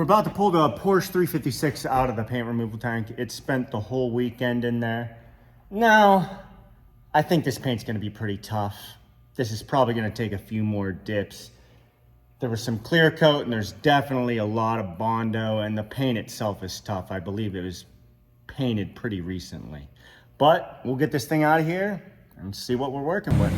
We're about to pull the Porsche 356 out of the paint removal tank. It spent the whole weekend in there. Now, I think this paint's gonna be pretty tough. This is probably gonna take a few more dips. There was some clear coat and there's definitely a lot of Bondo, and the paint itself is tough. I believe it was painted pretty recently. But we'll get this thing out of here and see what we're working with.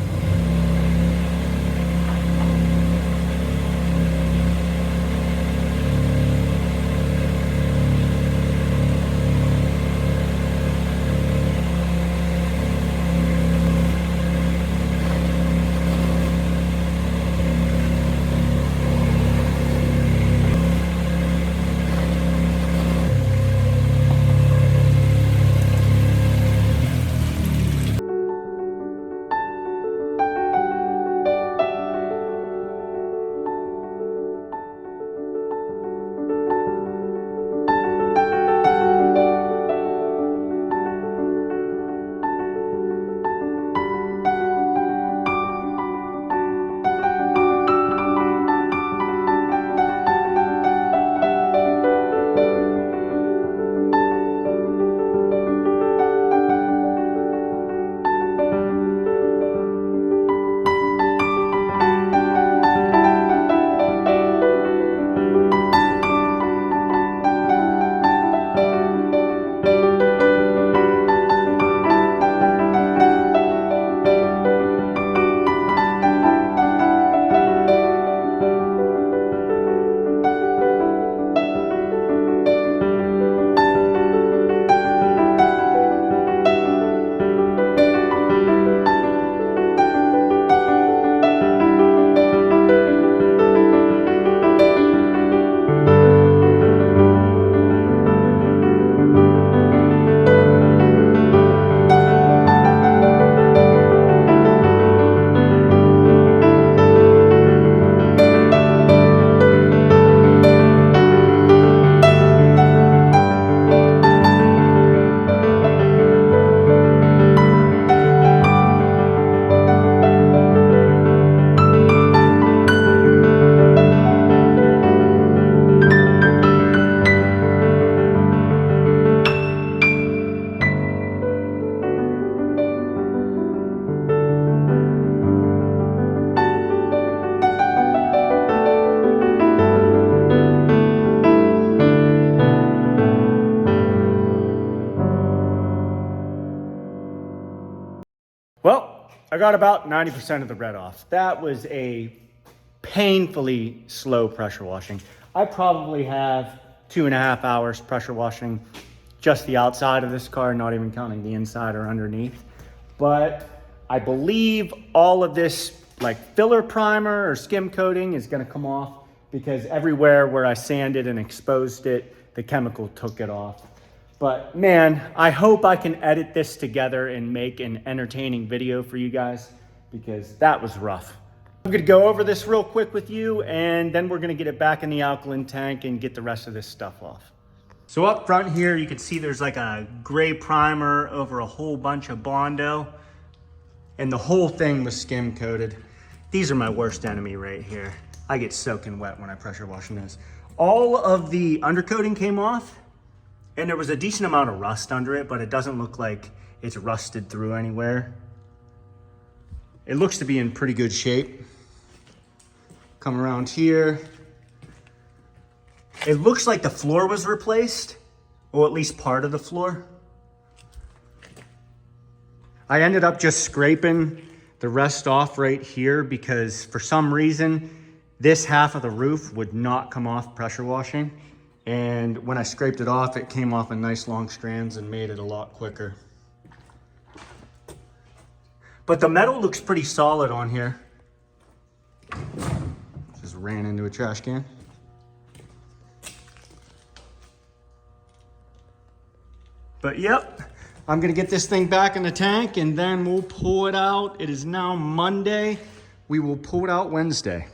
Well, I got about 90% of the red off. That was a painfully slow pressure washing. I probably have 2.5 hours pressure washing just the outside of this car, not even counting the inside or underneath. But I believe all of this like filler primer or skim coating is gonna come off because everywhere where I sanded and exposed it, the chemical took it off. But man, I hope I can edit this together and make an entertaining video for you guys because that was rough. I'm gonna go over this real quick with you and then we're gonna get it back in the alkaline tank and get the rest of this stuff off. So up front here, you can see there's like a gray primer over a whole bunch of Bondo and the whole thing was skim coated. These are my worst enemy right here. I get soaking wet when I pressure washing this. All of the undercoating came off. And there was a decent amount of rust under it, but it doesn't look like it's rusted through anywhere. It looks to be in pretty good shape. Come around here. It looks like the floor was replaced, or at least part of the floor. I ended up just scraping the rest off right here because for some reason, this half of the roof would not come off pressure washing. And when I scraped it off, it came off in nice long strands and made it a lot quicker. But the metal looks pretty solid on here. Just ran into a trash can. But yep, I'm gonna get this thing back in the tank and then we'll pull it out. It is now Monday. We will pull it out Wednesday.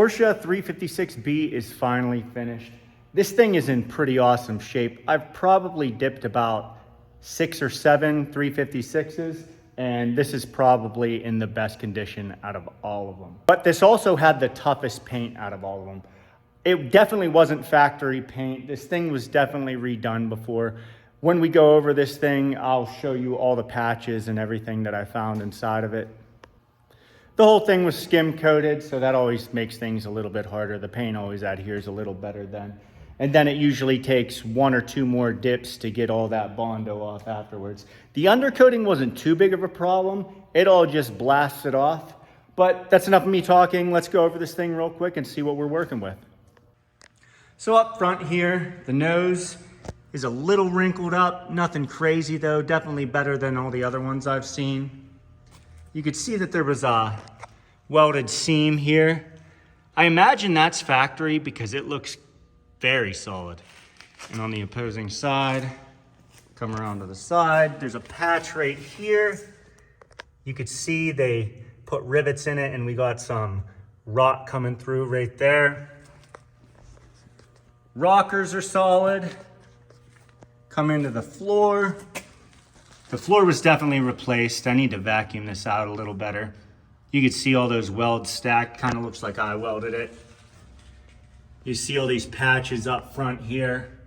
Porsche 356B is finally finished. This thing is in pretty awesome shape. I've probably dipped about 6 or 7 356s, and this is probably in the best condition out of all of them. But this also had the toughest paint out of all of them. It definitely wasn't factory paint. This thing was definitely redone before. When we go over this thing, I'll show you all the patches and everything that I found inside of it. The whole thing was skim coated, so that always makes things a little bit harder. The paint always adheres a little better then. And then it usually takes 1 or 2 more dips to get all that Bondo off afterwards. The undercoating wasn't too big of a problem. It all just blasts it off. But that's enough of me talking. Let's go over this thing real quick and see what we're working with. So up front here, the nose is a little wrinkled up. Nothing crazy though. Definitely better than all the other ones I've seen. You could see that there was a welded seam here. I imagine that's factory because it looks very solid. And on the opposing side, come around to the side, there's a patch right here. You could see they put rivets in it and we got some rot coming through right there. Rockers are solid. Come into the floor. The floor was definitely replaced. I need to vacuum this out a little better. You could see all those welds stacked, kind of looks like I welded it. You see all these patches up front here.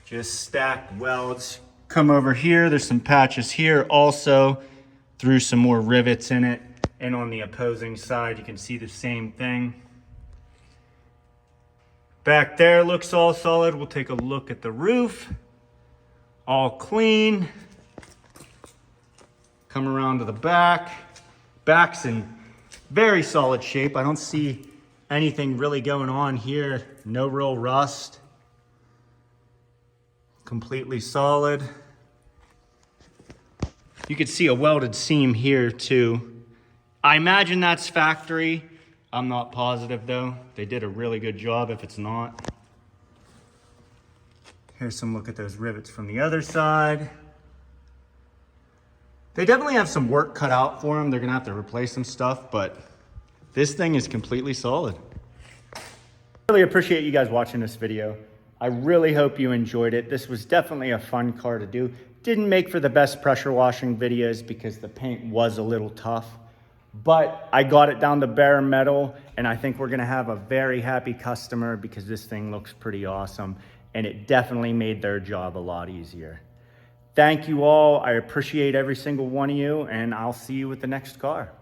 Just stacked welds. Come over here, there's some patches here also. Threw some more rivets in it. And on the opposing side, you can see the same thing. Back there looks all solid. We'll take a look at the roof. All clean. Come around to the back. Back's in very solid shape. I don't see anything really going on here. No real rust. Completely solid. You can see a welded seam here too. I imagine that's factory. I'm not positive though. They did a really good job if it's not. Here's some look at those rivets from the other side. They definitely have some work cut out for them. They're gonna have to replace some stuff, but this thing is completely solid. I really appreciate you guys watching this video. I really hope you enjoyed it. This was definitely a fun car to do. Didn't make for the best pressure washing videos because the paint was a little tough, but I got it down to bare metal, and I think we're gonna have a very happy customer because this thing looks pretty awesome, and it definitely made their job a lot easier. Thank you all. I appreciate every single one of you, and I'll see you with the next car.